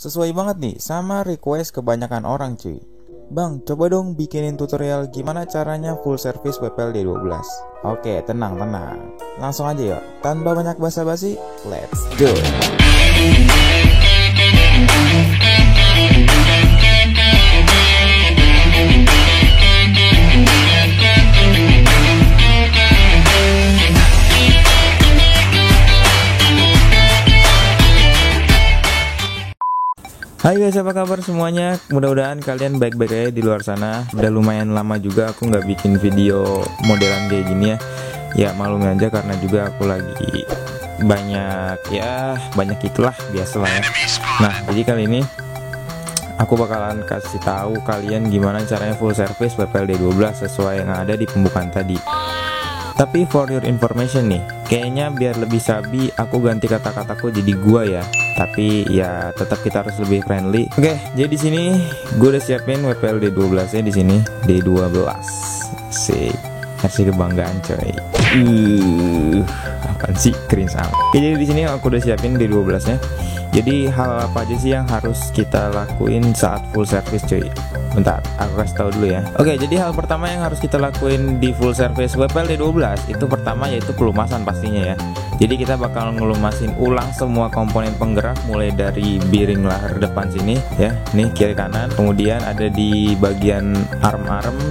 Sesuai banget nih sama request kebanyakan orang cuy. Bang, coba dong bikinin tutorial gimana caranya full service WPLD 12. Oke, tenang. Langsung aja yuk. Tanpa banyak basa-basi, let's go. Hai guys, apa kabar semuanya? Mudah-mudahan kalian baik-baik aja di luar sana. Udah lumayan lama juga aku nggak bikin video modelan kayak gini ya. Ya maklum aja karena juga aku lagi banyak itulah biasalah ya. Nah jadi kali ini aku bakalan kasih tahu kalian gimana caranya full service WPLD 12 sesuai yang ada di pembukaan tadi. Tapi for your information nih, kayaknya biar lebih sabi aku ganti kata-kataku jadi gua ya. Tapi ya tetap kita harus lebih friendly. Oke, jadi di sini gue udah siapin WPLD 12 nya di sini D12. Sih, kasih kebanggaan coy. Apaan sih cringe amat. Oke, jadi di sini aku udah siapin D12 nya. Jadi hal apa aja sih yang harus kita lakuin saat full service cuy? Bentar, aku kasih tahu dulu ya. Oke, jadi hal pertama yang harus kita lakuin di full service WPLD 12 itu pertama yaitu pelumasan pastinya ya. Jadi kita bakal ngelumasin ulang semua komponen penggerak mulai dari bearing lahar depan sini ya, nih kiri kanan. Kemudian ada di bagian arm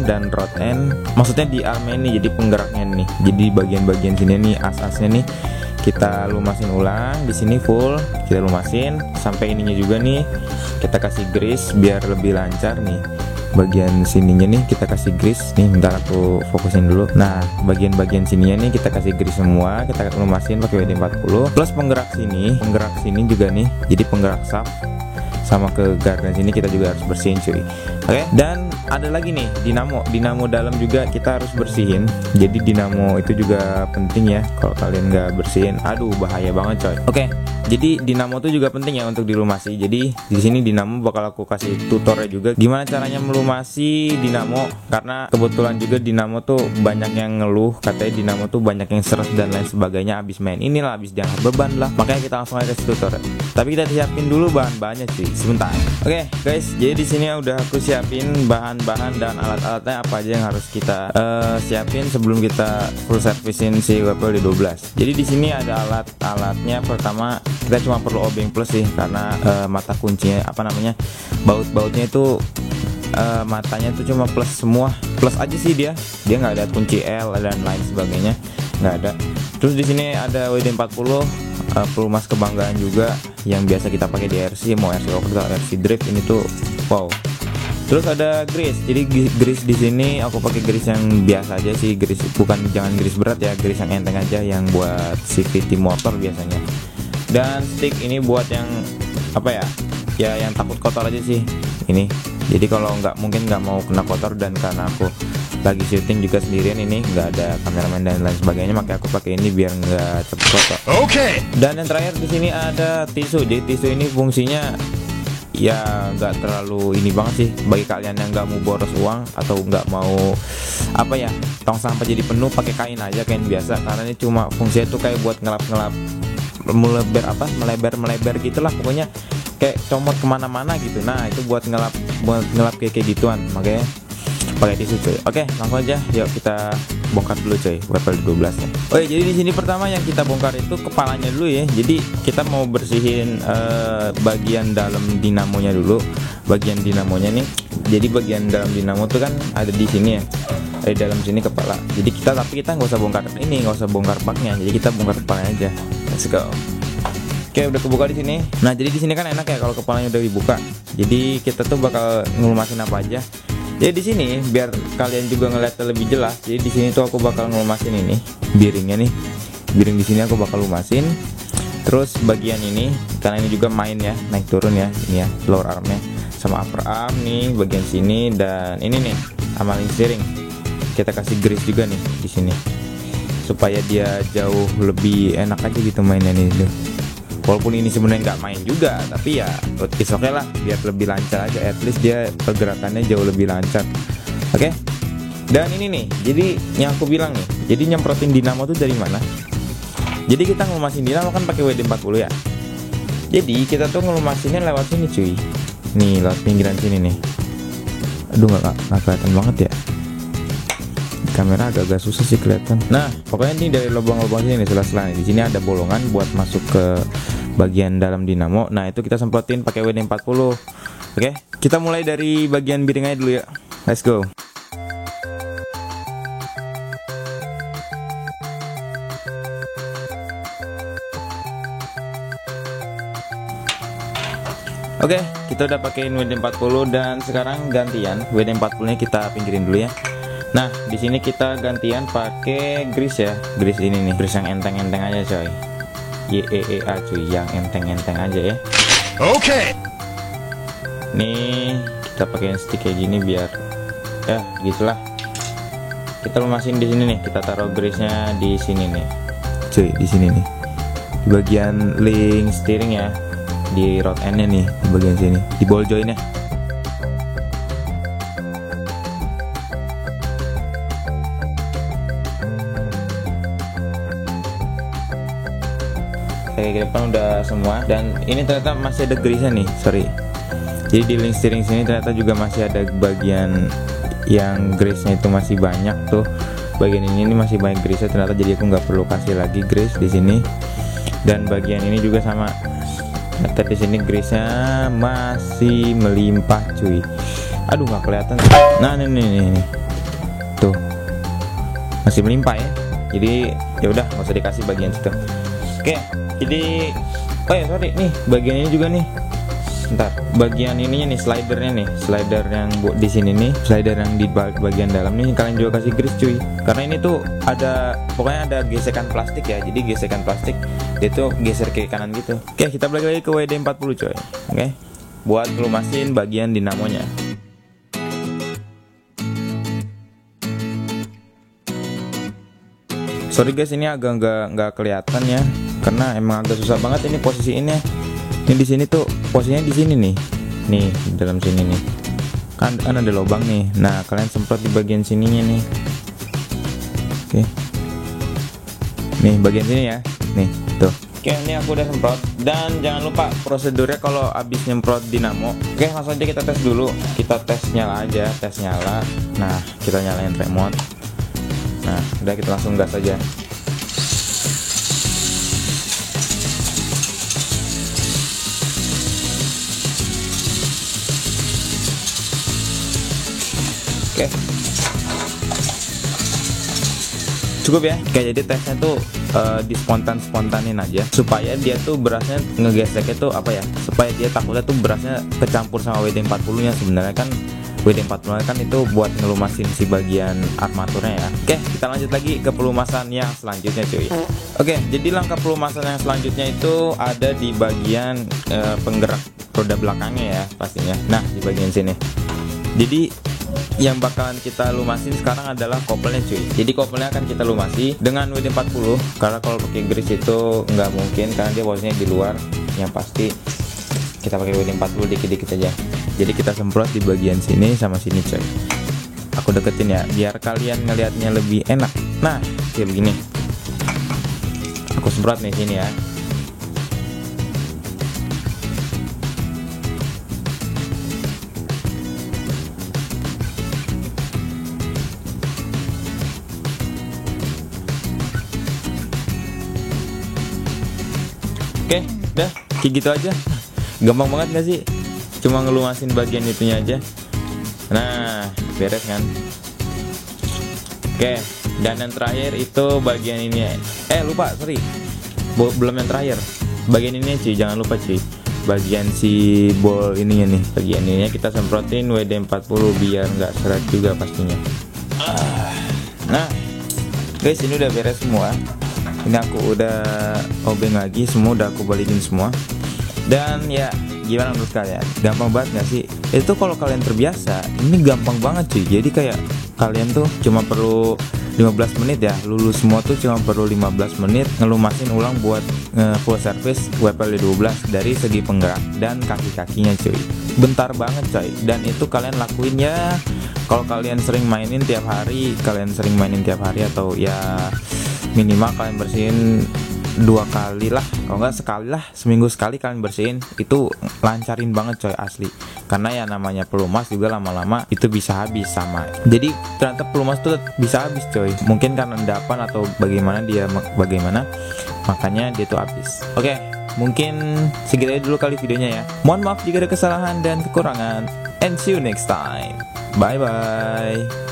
dan rod end. Maksudnya di arm ini jadi penggeraknya nih. Jadi bagian-bagian sini nih as-asnya nih kita lumasin ulang. Di sini full kita lumasin sampai ininya juga nih kita kasih grease biar lebih lancar nih. Bagian sininya nih kita kasih grease nih, bentar aku fokusin dulu. Nah bagian-bagian sininya nih kita kasih grease semua, kita lumasin pakai WD-40 plus penggerak sini juga nih, jadi penggerak shaft sama ke gardan sini kita juga harus bersihin cuy. Oke, dan ada lagi nih dinamo dalam juga kita harus bersihin. Jadi dinamo itu juga penting ya, kalau kalian nggak bersihin aduh bahaya banget coy. Oke, jadi dinamo itu juga penting ya untuk dilumasi. Jadi di sini dinamo bakal aku kasih tutorial juga gimana caranya melumasi dinamo, karena kebetulan juga dinamo tuh banyak yang ngeluh katanya dinamo tuh banyak yang seret dan lain sebagainya abis main inilah, abis diangkat beban lah. Makanya kita langsung aja kasih tutorial. Tapi kita siapin dulu bahan-bahannya cuy. Sebentar. Oke guys, jadi di sini udah aku siapin bahan-bahan dan alat-alatnya apa aja yang harus kita siapin sebelum kita full servicein si WPLD 12. Jadi di sini ada alat-alatnya. Pertama kita cuma perlu obeng plus sih, karena mata kuncinya baut-bautnya itu matanya tuh cuma plus semua, plus aja sih dia nggak ada kunci L dan lain sebagainya, nggak ada. Terus di sini ada WD-40 pelumas kebanggaan juga yang biasa kita pakai di RC, mau RC over atau RC drift ini tuh wow. Terus ada grease. Jadi grease di sini aku pakai grease yang biasa aja sih, grease jangan grease berat ya, grease yang enteng aja yang buat CVT motor biasanya. Dan stick ini buat yang apa ya yang takut kotor aja sih ini. Jadi kalau mungkin nggak mau kena kotor, dan karena aku lagi syuting juga sendirian ini nggak ada kameramen dan lain sebagainya, makanya aku pakai ini biar nggak cepet kotor. Oke. Dan yang terakhir di sini ada tisu. Jadi tisu ini fungsinya ya nggak terlalu ini banget sih bagi kalian yang nggak mau boros uang atau nggak mau tong sampah jadi penuh, pakai kain aja, kain biasa, karena ini cuma fungsinya tuh kayak buat ngelap melebar gitulah, pokoknya kayak comot kemana-mana gitu. Nah itu buat ngelap kayak gituan, makanya pakai tisu coy. Oke, langsung aja yuk kita bongkar dulu coy WPLD 12 nya. Oke, jadi di sini pertama yang kita bongkar itu kepalanya dulu ya. Jadi kita mau bersihin bagian dalam dinamonya dulu. Bagian dinamonya nih. Jadi bagian dalam dinamo tuh kan ada di sini ya. Di dalam sini kepala. Jadi tapi kita nggak usah bongkar ini, nggak usah bongkar baknya. Jadi kita bongkar kepalanya aja. Let's go. Oke, udah kebuka di sini. Nah, jadi di sini kan enak ya kalau kepalanya udah dibuka. Jadi kita tuh bakal ngelumasin apa aja. Jadi di sini biar kalian juga ngeliat lebih jelas. Jadi di sini tuh aku bakal ngelumasin ini bearingnya nih. Bearing di sini aku bakal lumasin. Terus bagian ini karena ini juga main ya, naik turun ya, ini ya lower armnya sama upper arm nih bagian sini, dan ini nih sama link steering. Kita kasih grease juga nih di sini supaya dia jauh lebih enak aja gitu mainnya nih. Walaupun ini sebenarnya nggak main juga, tapi ya it's okay lah, biar lebih lancar aja. At least dia pergerakannya jauh lebih lancar. Oke. Dan ini nih, jadi yang aku bilang nih, jadi nyemprotin dinamo tuh dari mana? Jadi kita ngemasin dinamo kan pakai WD-40 ya. Jadi kita tuh ngelumasinnya lewat sini cuy. Nih lewat pinggiran sini nih. Aduh nggak kelihatan banget ya. Kamera agak-agak susah sih kelihatan. Nah, pokoknya ini dari lubang-lubang sini nih, sela-sela. Di sini ada bolongan buat masuk ke bagian dalam dinamo. Nah, itu kita semprotin pakai WD-40. Oke, kita mulai dari bagian biring aja dulu ya. Let's go. Oke, kita udah pakein WD-40 dan sekarang gantian WD-40-nya kita pinggirin dulu ya. Nah, di sini kita gantian pakai grease ya. Grease ini nih, grease yang enteng-enteng aja coy. YEEA cuy, yang enteng-enteng aja ya. Oke. Nih, kita pakai stick kayak gini biar ya gitulah. Kita lumasin di sini nih, kita taruh grease-nya di sini nih. Cuy, di sini nih. Di bagian link steering ya. Di rod end-nya nih, di bagian sini. Di ball joint-nya. Kayak ke depan udah semua, dan ini ternyata masih ada grease nih, sorry. Jadi di link steering sini ternyata juga masih ada bagian yang grease-nya itu masih banyak tuh. Bagian ini masih banyak grease ternyata, jadi aku nggak perlu kasih lagi grease di sini. Dan bagian ini juga sama. Ternyata di sini grease-nya masih melimpah cuy. Aduh nggak kelihatan. Nah ini tuh masih melimpah ya. Jadi ya udah nggak usah dikasih bagian situ. Oke. Jadi, oh ya sorry nih, bagian ini juga nih. Bentar, bagian ininya nih, slidernya nih, slider yang di sini nih, slider yang di bagian dalam nih, kalian juga kasih grease cuy. Karena ini tuh ada, pokoknya ada gesekan plastik ya. Jadi gesekan plastik, dia tuh geser kiri kanan gitu. Oke, kita balik lagi ke WD-40 coy. Oke, buat lumasin bagian dinamonya. Sorry guys, ini agak nggak kelihatan ya, karena emang agak susah banget ini posisiinnya. Ini di sini tuh posisinya di sini nih, di dalam sini nih, kan ada lubang nih. Nah kalian semprot di bagian sininya nih. Oke, nih bagian sini ya, nih tuh. Oke, ini aku udah semprot. Dan jangan lupa prosedurnya kalau habis nyemprot dinamo. Oke, langsung aja kita tes dulu. Kita tes nyala aja, tes nyala. Nah kita nyalain remote. Nah, udah kita langsung gas aja. Oke. Cukup ya. Oke, jadi tesnya tuh di spontanin aja supaya dia tuh berasnya ngegeseknya tuh apa ya? Supaya dia takutnya tuh berasnya kecampur sama WD-40-nya. Sebenarnya kan WD-40 kan itu buat ngelumasin si bagian armaturnya ya. Oke, kita lanjut lagi ke pelumasan yang selanjutnya cuy. Oke, jadi langkah pelumasan yang selanjutnya itu ada di bagian penggerak roda belakangnya ya pastinya. Nah, di bagian sini. Jadi yang bakalan kita lumasin sekarang adalah kopelnya cuy. Jadi kopelnya akan kita lumasi dengan WD-40, karena kalau pakai grease itu nggak mungkin karena dia posisinya di luar. Yang pasti kita pakai WD-40 dikit-dikit aja. Jadi kita semprot di bagian sini sama sini coy. Aku deketin ya biar kalian ngelihatnya lebih enak. Nah kayak begini. Aku semprot nih sini ya. Oke, udah kayak gitu aja. Gampang banget gak sih? Cuma ngelumasin bagian itunya aja. Nah, beres kan? Oke, dan yang terakhir itu bagian ini. Lupa, sorry. Belum yang terakhir. Bagian ini cuy, jangan lupa cuy. Bagian si bol ininya nih, bagian ininya kita semprotin WD-40 biar nggak seret juga pastinya. Nah, guys, ini udah beres semua. Ini aku udah obeng lagi, semua udah aku balikin semua. Dan ya, gimana menurut kalian? Gampang banget gak sih? Itu kalau kalian terbiasa, ini gampang banget cuy. Jadi kayak kalian tuh cuma perlu 15 menit ya. Lulus semua tuh cuma perlu 15 menit ngelumasin ulang buat full service WPL 12 dari segi penggerak dan kaki-kakinya cuy. Bentar banget coy. Dan itu kalian lakuin ya kalau kalian sering mainin tiap hari atau ya minimal kalian bersihin 2 kali lah, kalau nggak sekali lah, seminggu sekali kalian bersihin, itu lancarin banget coy, asli. Karena ya namanya pelumas juga lama-lama itu bisa habis sama. Jadi ternyata pelumas tuh bisa habis coy. Mungkin karena endapan atau bagaimana makanya dia tuh habis. Oke, mungkin segitu aja dulu kali videonya ya. Mohon maaf jika ada kesalahan dan kekurangan, and see you next time. Bye bye.